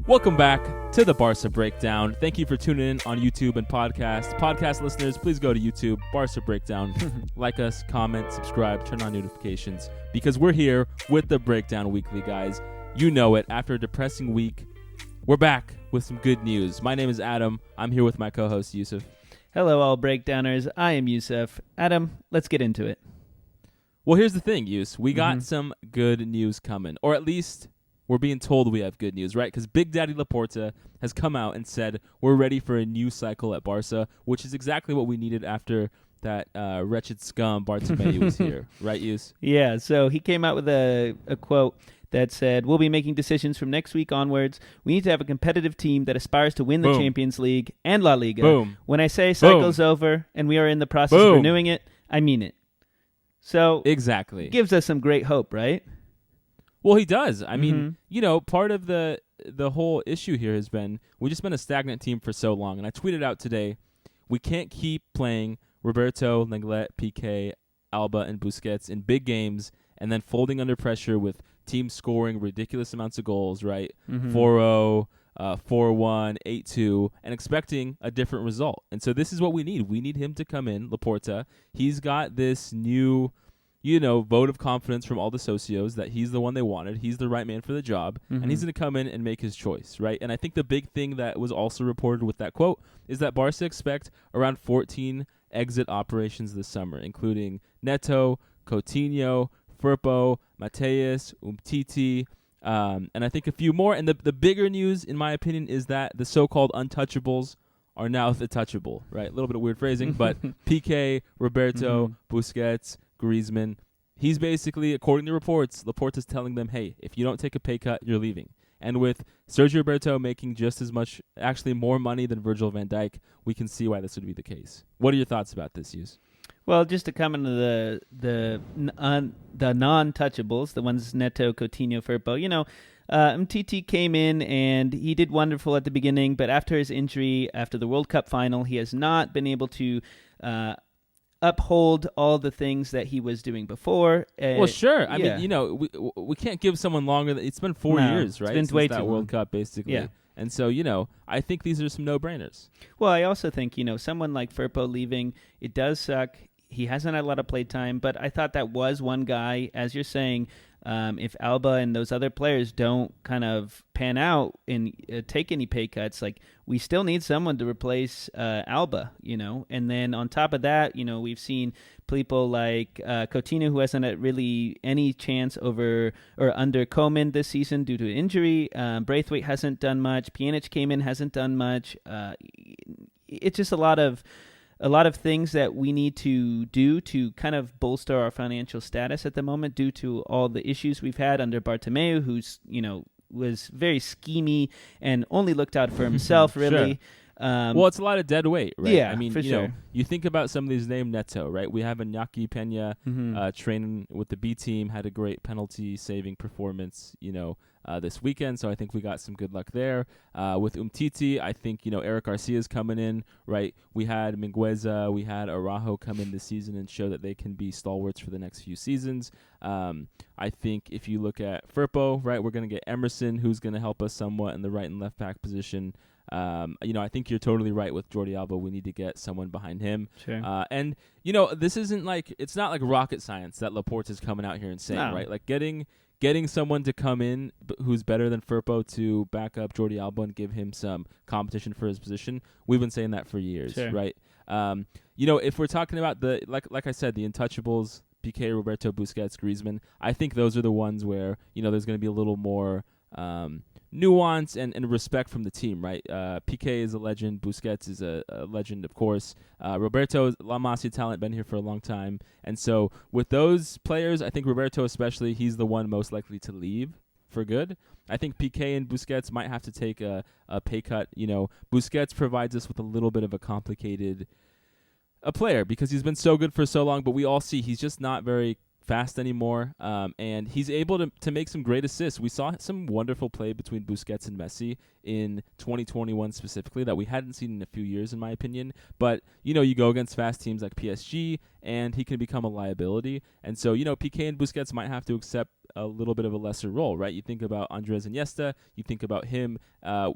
Welcome back to the Barca Breakdown. Thank you for tuning in on YouTube and podcast. Podcast listeners, please go to YouTube, Barca Breakdown. Like us, comment, subscribe, turn on notifications, because we're here with the Breakdown Weekly, guys. You know it. After a depressing week, we're back with some good news. My name is Adam. I'm here with my co-host, Yusuf. Hello, all Breakdowners. I am Yusuf. Adam, let's get into it. Well, here's the thing, Yus. We got some good news coming, or at least we're being told we have good news, right? Because Big Daddy Laporta has come out and said we're ready for a new cycle at Barca, which is exactly what we needed after that wretched scum Bartomeu was here. Right, Yus? Yeah, so he came out with a quote that said, "We'll be making decisions from next week onwards. We need to have a competitive team that aspires to win the Champions League and La Liga. Boom. When I say cycle's over and we are in the process of renewing it, I mean it." So exactly gives us some great hope, right? Well, he does. I mean, you know, part of the whole issue here has been we've just been a stagnant team for so long. And I tweeted out today, we can't keep playing Roberto, Lenglet, Pique, Alba, and Busquets in big games and then folding under pressure with teams scoring ridiculous amounts of goals, right? 4-0, 4-1, 8-2, and expecting a different result. And so this is what we need. We need him to come in, Laporta. He's got this new, you know, vote of confidence from all the socios that he's the one they wanted. He's the right man for the job, and he's going to come in and make his choice, right? And I think the big thing that was also reported with that quote is that Barca expect around 14 exit operations this summer, including Neto, Coutinho, Firpo, Matheus, Umtiti, and I think a few more. And the bigger news, in my opinion, is that the so-called untouchables are now the touchable, right? A little bit of weird phrasing, but Pique, Roberto, Busquets, Griezmann. He's basically, according to reports, Laporta's telling them, hey, if you don't take a pay cut, you're leaving. And with Sergi Roberto making just as much, actually more money than Virgil van Dijk, we can see why this would be the case. What are your thoughts about this, Yus? Well, just to come into the non-touchables, the ones Neto, Coutinho, Firpo, you know, Umtiti came in and he did wonderful at the beginning, but after his injury, after the World Cup final, he has not been able to uphold all the things that he was doing before. Well, sure. I mean, you know, we can't give someone longer. It's been 4 years, right? It's been since way that too World long. Cup, basically. Yeah. And so, you know, I think these are some no-brainers. Well, I also think, you know, someone like Firpo leaving, it does suck. He hasn't had a lot of play time, but I thought that was one guy, as you're saying, if Alba and those other players don't kind of pan out and take any pay cuts, like we still need someone to replace Alba, you know. And then on top of that, you know, we've seen people like Coutinho, who hasn't had really any chance over or under Koeman this season due to injury. Braithwaite hasn't done much. Pjanic came in, hasn't done much. It's just a lot of things that we need to do to kind of bolster our financial status at the moment due to all the issues we've had under Bartomeu, who's, you know, was very schemy and only looked out for himself, really. Sure. Well, it's a lot of dead weight, right? Yeah, I mean, for you sure. know, you think about some of these named Neto, right? We have Iñaki Peña training with the B team, had a great penalty-saving performance, you know, this weekend. So I think we got some good luck there. With Umtiti, I think, you know, Eric Garcia's coming in, right? We had Mingueza, we had Araujo come in this season and show that they can be stalwarts for the next few seasons. I think if you look at Firpo, right, we're going to get Emerson, who's going to help us somewhat in the right and left back position. You know, I think you're totally right with Jordi Alba. We need to get someone behind him. Sure. And, you know, this isn't like, it's not like rocket science that Laporta's coming out here and saying, No. right? Like getting someone to come in who's better than Firpo to back up Jordi Alba and give him some competition for his position. We've been saying that for years, Sure. right? You know, if we're talking about the, like I said, the untouchables, Pique, Roberto, Busquets, Griezmann, I think those are the ones where, you know, there's going to be a little more nuance and respect from the team, right? Pique is a legend. Busquets is a legend, of course. Roberto is La Masia talent, been here for a long time. And so with those players, I think Roberto especially, he's the one most likely to leave for good. I think Pique and Busquets might have to take a pay cut. You know, Busquets provides us with a little bit of a complicated player because he's been so good for so long, but we all see he's just not very fast anymore, and he's able to make some great assists. We saw some wonderful play between Busquets and Messi in 2021 specifically that we hadn't seen in a few years, in my opinion. But, you know, you go against fast teams like PSG, and he can become a liability. And so, you know, Pique and Busquets might have to a little bit of a lesser role, right? You think about Andres Iniesta, you think about him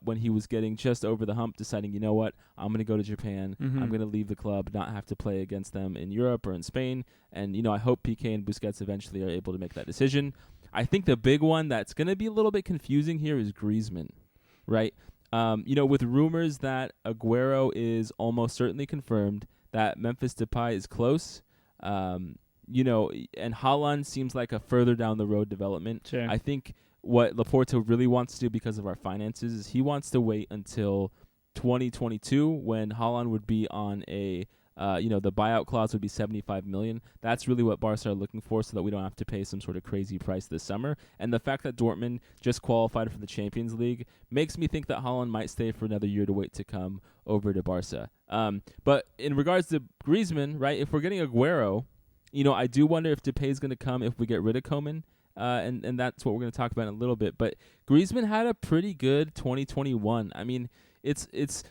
when he was getting just over the hump, deciding, you know what, I'm going to go to Japan, I'm going to leave the club, not have to play against them in Europe or in Spain. And, I hope Pique and Busquets eventually are able to make that decision. I think the big one that's going to be a little bit confusing here is Griezmann, right? With rumors that Aguero is almost certainly confirmed, that Memphis Depay is close, and Haaland seems like a further down the road development. Sure. I think what Laporta really wants to do because of our finances is he wants to wait until 2022 when Haaland would be on a the buyout clause would be 75 million. That's really what Barca are looking for so that we don't have to pay some sort of crazy price this summer. And the fact that Dortmund just qualified for the Champions League makes me think that Haaland might stay for another year to wait to come over to Barca. But in regards to Griezmann, right, if we're getting Aguero, I do wonder if Depay is going to come if we get rid of Koeman. And that's what we're going to talk about in a little bit. But Griezmann had a pretty good 2021. I mean, it's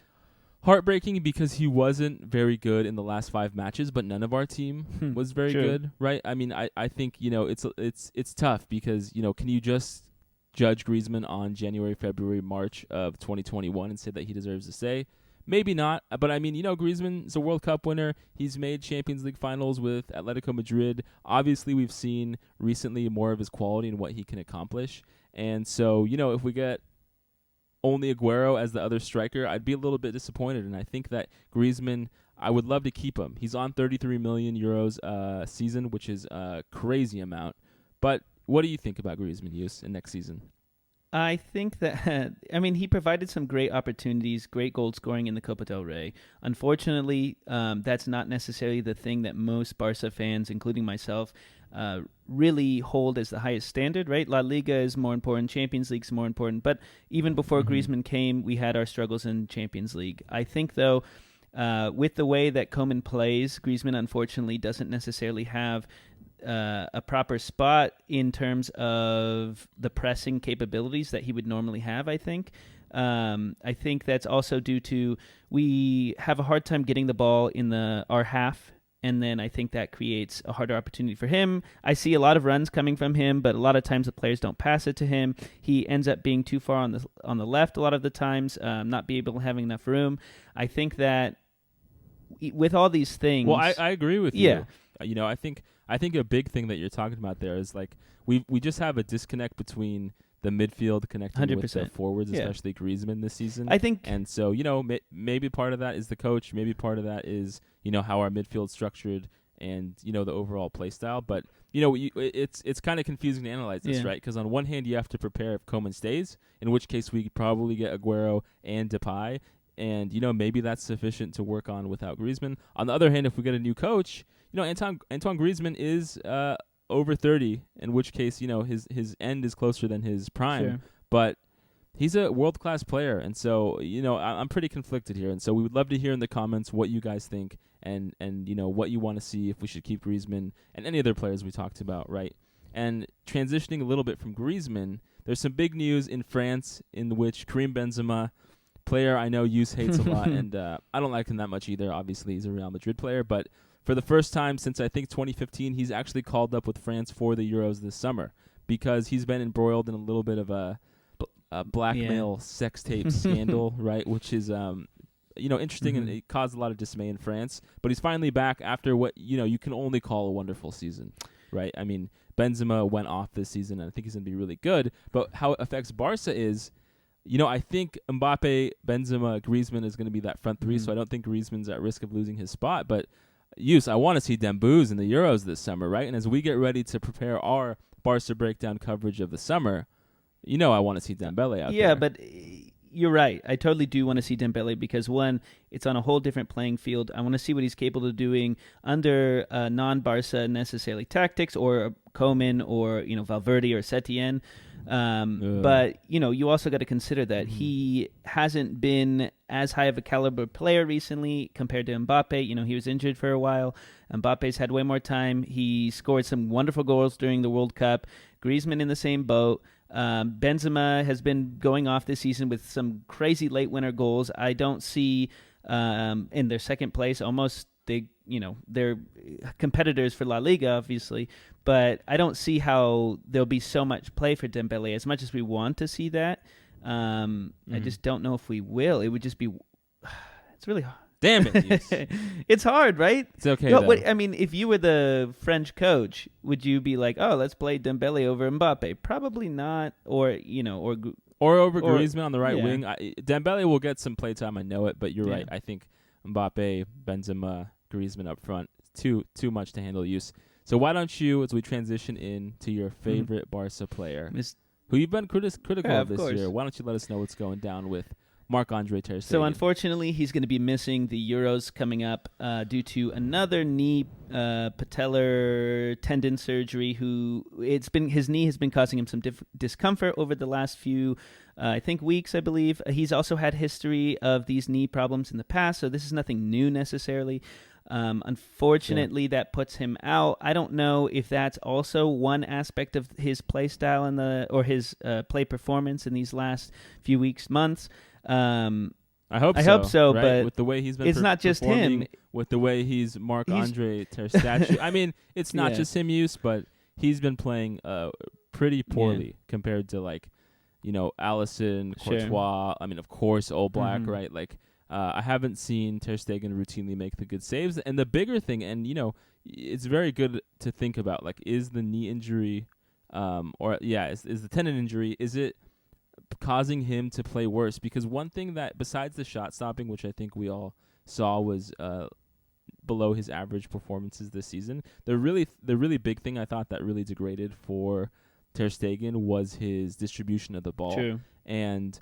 heartbreaking because he wasn't very good in the last 5 matches, but none of our team was very good, right? I mean, I think, it's tough because, can you just judge Griezmann on January, February, March of 2021 and say that he deserves to stay? Maybe not, but I mean, Griezmann's a World Cup winner. He's made Champions League finals with Atletico Madrid. Obviously, we've seen recently more of his quality and what he can accomplish. And so, if we get only Aguero as the other striker, I'd be a little bit disappointed. And I think that Griezmann, I would love to keep him. He's on 33 million euros a season, which is a crazy amount. But what do you think about Griezmann use in next season? I think that, he provided some great opportunities, great goal scoring in the Copa del Rey. Unfortunately, that's not necessarily the thing that most Barca fans, including myself, really hold as the highest standard, right? La Liga is more important, Champions League is more important. But even before Griezmann came, we had our struggles in Champions League. I think, though, with the way that Koeman plays, Griezmann unfortunately doesn't necessarily have a proper spot in terms of the pressing capabilities that he would normally have, I think. I think that's also due to we have a hard time getting the ball in our half, and then I think that creates a harder opportunity for him. I see a lot of runs coming from him, but a lot of times the players don't pass it to him. He ends up being too far on the left a lot of the times, not be able to have enough room. I think that with all these things... Well, I agree with you. Yeah. I think a big thing that you're talking about there is like we just have a disconnect between the midfield connecting 100%. with the forwards, especially Griezmann this season. I think, and so maybe part of that is the coach, maybe part of that is how our midfield's structured and the overall play style. But it's kind of confusing to analyze this, right? Because on one hand you have to prepare if Koeman stays, in which case we probably get Aguero and Depay. And, maybe that's sufficient to work on without Griezmann. On the other hand, if we get a new coach, Antoine Griezmann is over 30, in which case, his end is closer than his prime. Sure. But he's a world-class player. And so, I'm pretty conflicted here. And so we would love to hear in the comments what you guys think and what you want to see if we should keep Griezmann and any other players we talked about, right? And transitioning a little bit from Griezmann, there's some big news in France in which Karim Benzema, player I know Yus hates a lot, and I don't like him that much either. Obviously, he's a Real Madrid player, but for the first time since I think 2015, he's actually called up with France for the Euros this summer because he's been embroiled in a little bit of a blackmail sex tape scandal, right? Which is interesting, and it caused a lot of dismay in France. But he's finally back after what you can only call a wonderful season, right? I mean, Benzema went off this season, and I think he's going to be really good. But how it affects Barca is, I think Mbappe, Benzema, Griezmann is going to be that front three, so I don't think Griezmann's at risk of losing his spot. But, I want to see Dembouz in the Euros this summer, right? And as we get ready to prepare our Barca breakdown coverage of the summer, I want to see Dembele out there. Yeah, but you're right. I totally do want to see Dembele because, one, it's on a whole different playing field. I want to see what he's capable of doing under non-Barca necessarily tactics or Koeman or, Valverde or Setien. But, you also got to consider that he hasn't been as high of a caliber player recently compared to Mbappe. He was injured for a while. Mbappe's had way more time. He scored some wonderful goals during the World Cup. Griezmann in the same boat. Benzema has been going off this season with some crazy late winter goals. I don't see in their second place. Almost they they're competitors for La Liga, obviously, but I don't see how there'll be so much play for Dembele as much as we want to see that. I just don't know if we will. It would just be. It's really hard. Damn it! Yes. It's hard, right? It's okay. If you were the French coach, would you be like, "Oh, let's play Dembele over Mbappe"? Probably not, or over Griezmann on the right wing. Dembele will get some playtime. I know it, but you're right. I think Mbappe, Benzema, Griezmann up front, too much to handle use. So why don't you, as we transition in to your favorite Barca player, who you've been critical of this year, why don't you let us know what's going down with Marc Andre Ter Stegen? So unfortunately, he's going to be missing the Euros coming up due to another knee patellar tendon surgery. His knee has been causing him some discomfort over the last few, weeks, I believe. He's also had history of these knee problems in the past, so this is nothing new necessarily. Unfortunately, that puts him out. I don't know if that's also one aspect of his play style or his play performance in these last few weeks, months. I hope so, right? But with the way he's been, it's not just him. With the way he's Marc Andre Ter Stegen. I mean, it's not just him, but he's been playing pretty poorly compared to Alisson, Courtois. I mean, of course, Oblak, right? I haven't seen Ter Stegen routinely make the good saves. And the bigger thing, and it's very good to think about, is the knee injury, is the tendon injury, is it causing him to play worse? Because one thing that, besides the shot stopping, which I think we all saw was below his average performances this season, the really big thing I thought that really degraded for Ter Stegen was his distribution of the ball. True. And,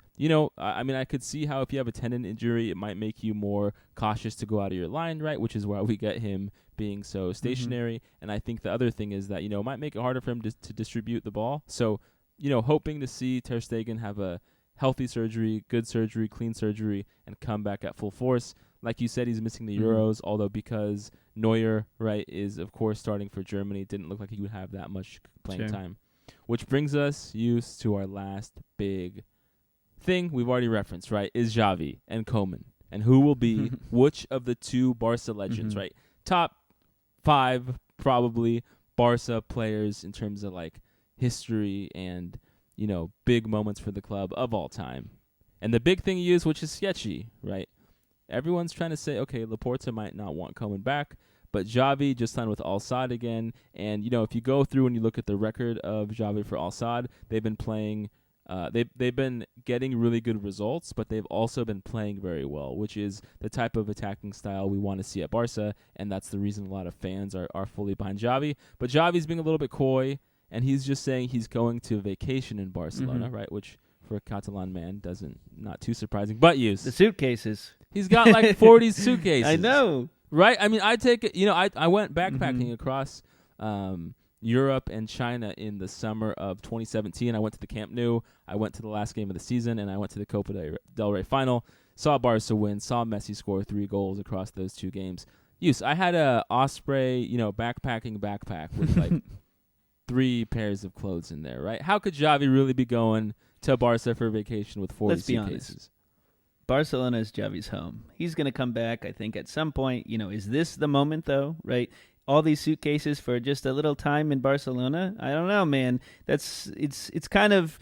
I could see how if you have a tendon injury, it might make you more cautious to go out of your line, right? Which is why we get him being so stationary. And I think the other thing is that, it might make it harder for him to distribute the ball. So, hoping to see Ter Stegen have a healthy surgery, good surgery, clean surgery, and come back at full force. Like you said, he's missing the Euros, although because Neuer, right, is, of course, starting for Germany, it didn't look like he would have that much playing time. Which brings us to our last big thing we've already referenced, right, is Xavi and Koeman. And who will be which of the two Barca legends, right? Top 5, probably, Barca players in terms of, history and, big moments for the club of all time. And the big thing you use, which is sketchy, right? Everyone's trying to say, okay, Laporta might not want Koeman back, but Xavi just signed with Al Sadd again. And, if you go through and you look at the record of Xavi for Al Sadd, they've been playing, they've been getting really good results, but they've also been playing very well, which is the type of attacking style we want to see at Barca. And that's the reason a lot of fans are fully behind Xavi. But Xavi's being a little bit coy, and he's just saying he's going to vacation in Barcelona, right? Which for a Catalan man not too surprising, but use the suitcases. He's got 40 suitcases. I know. Right? I mean, I take it, I went backpacking across Europe and China in the summer of 2017. I went to the Camp Nou. I went to the last game of the season, and I went to the Copa del Rey final. Saw Barca win, saw Messi score 3 goals across those 2 games. I had a Osprey, backpacking backpack with 3 pairs of clothes in there, right? How could Xavi really be going to Barca for vacation with 40 suitcases? Let's be honest. Barcelona is Xavi's home. He's going to come back, I think, at some point. Is this the moment, though, right? All these suitcases for just a little time in Barcelona? I don't know, man. It's kind of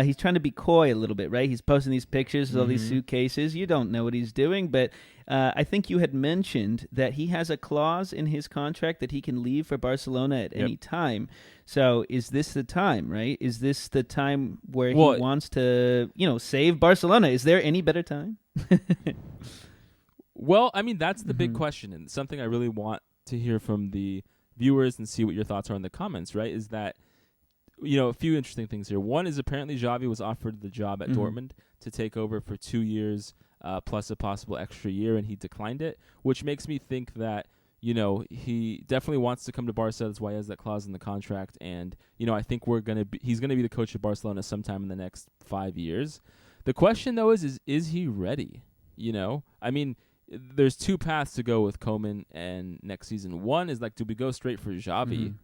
he's trying to be coy a little bit, right? He's posting these pictures of all these suitcases. You don't know what he's doing, but I think you had mentioned that he has a clause in his contract that he can leave for Barcelona at any time. So is this the time, right? Is this the time where he wants to, save Barcelona? Is there any better time? Well, I mean, that's the big question, and something I really want to hear from the viewers and see what your thoughts are in the comments, right? Is that, a few interesting things here. One is apparently Xavi was offered the job at Dortmund to take over for 2 years plus a possible extra year, and he declined it, which makes me think that, he definitely wants to come to Barca. That's why he has that clause in the contract. And, I think he's going to be the coach of Barcelona sometime in the next 5 years. The question, though, is he ready? I mean, there's 2 paths to go with Koeman and next season. One is do we go straight for Xavi?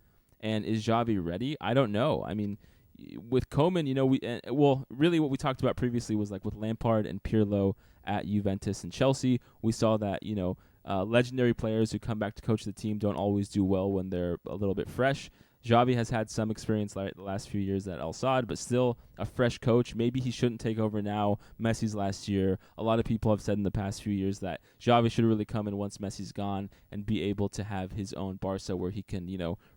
And is Xavi ready? I don't know. I mean, with Koeman, really what we talked about previously was with Lampard and Pirlo at Juventus and Chelsea. We saw that, legendary players who come back to coach the team don't always do well when they're a little bit fresh. Xavi has had some experience like the last few years at El Sadd, but still a fresh coach. Maybe he shouldn't take over now. Messi's last year. A lot of people have said in the past few years that Xavi should really come in once Messi's gone and be able to have his own Barca where he can,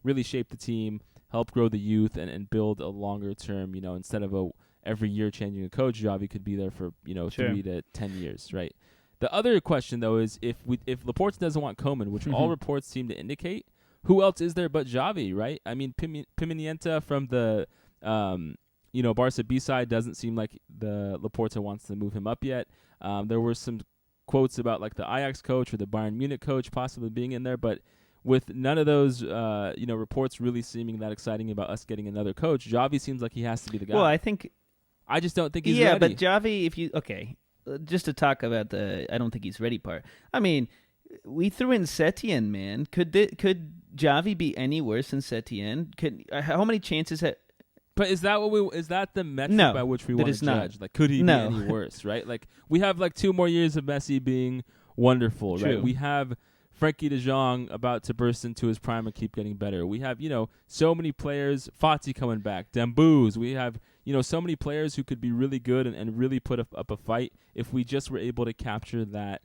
really shape the team, help grow the youth, and build a longer term, instead of every year changing a coach. Xavi could be there for, Sure. 3 to 10 years, right? The other question, though, is if Laporta doesn't want Koeman, which all reports seem to indicate, who else is there but Xavi, right? I mean, Pimienta from the, Barca B side doesn't seem like the Laporta wants to move him up yet. There were some quotes about like the Ajax coach or the Bayern Munich coach possibly being in there, but with none of those, reports really seeming that exciting about us getting another coach, Xavi seems like he has to be the guy. Well, I just don't think he's ready. Yeah, but Xavi, just to talk about the I don't think he's ready part. I mean, we threw in Setien, man. Could Xavi be any worse than Setien? How many chances But is that the metric by which we want to judge? Not. Like, could he be any worse, right? Like, we have like 2 more years of Messi being wonderful, True. right? We have Frankie de Jong about to burst into his prime and keep getting better. We have, so many players, Fati coming back, Dembouz. We have, so many players who could be really good and really put up a fight if we just were able to capture that,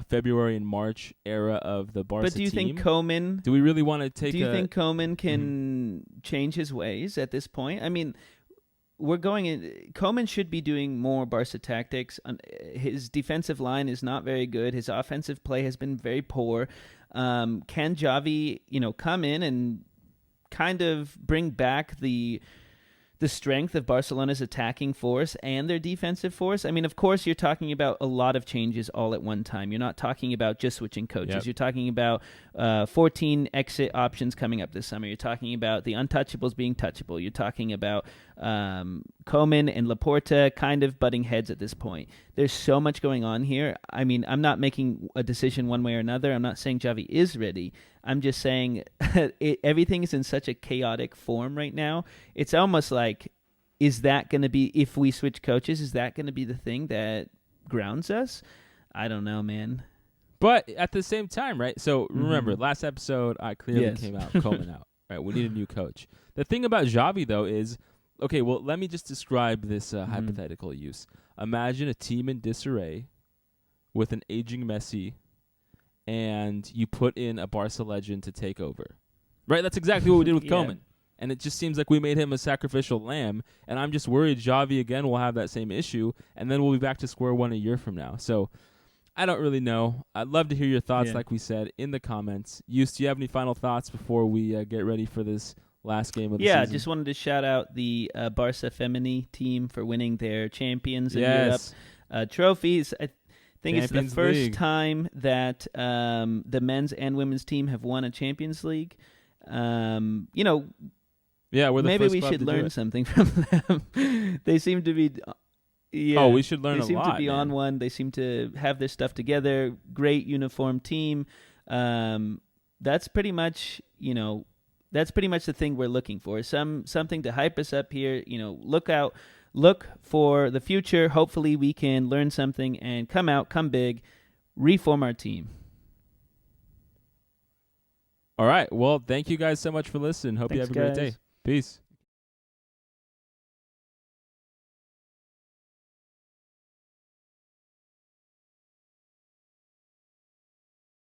February and March era of the Barca team. But do you think Koeman... Do we really want to take Do you think Koeman can change his ways at this point? I mean, Koeman should be doing more Barca tactics. His defensive line is not very good. His offensive play has been very poor. Can Xavi, come in and kind of bring back the strength of Barcelona's attacking force and their defensive force? I mean, of course, you're talking about a lot of changes all at one time. You're not talking about just switching coaches. Yep. You're talking about 14 exit options coming up this summer. You're talking about the untouchables being touchable. You're talking about Koeman and Laporta kind of butting heads at this point. There's so much going on here. I mean, I'm not making a decision one way or another. I'm not saying Xavi is ready. I'm just saying everything is in such a chaotic form right now. It's almost like, is that going to be, if we switch coaches, is that going to be the thing that grounds us? I don't know, man. But at the same time, right? So remember, last episode, I clearly came out, Koeman out. Right? We need a new coach. The thing about Xavi, though, is, okay, well, let me just describe this hypothetical use. Imagine a team in disarray with an aging Messi, and you put in a Barca legend to take over. Right? That's exactly what we did with Koeman. And it just seems like we made him a sacrificial lamb, and I'm just worried Xavi again will have that same issue, and then we'll be back to square one a year from now. So I don't really know. I'd love to hear your thoughts, like we said, in the comments. Yus, do you have any final thoughts before we get ready for this last game of the season? Yeah, just wanted to shout out the Barca Femini team for winning their Champions in Europe trophies. I think it's the first time that the men's and women's team have won a Champions League. We're the maybe first we club should to learn something from them. They seem to be... Yeah, we should learn a lot. They seem to be man. on one. They seem to have their stuff together. Great uniform team. That's pretty much, the thing we're looking for. Something to hype us up here. Look for the future. Hopefully we can learn something and come big, reform our team. All right. Well, thank you guys so much for listening. Hope you have a great day. Peace.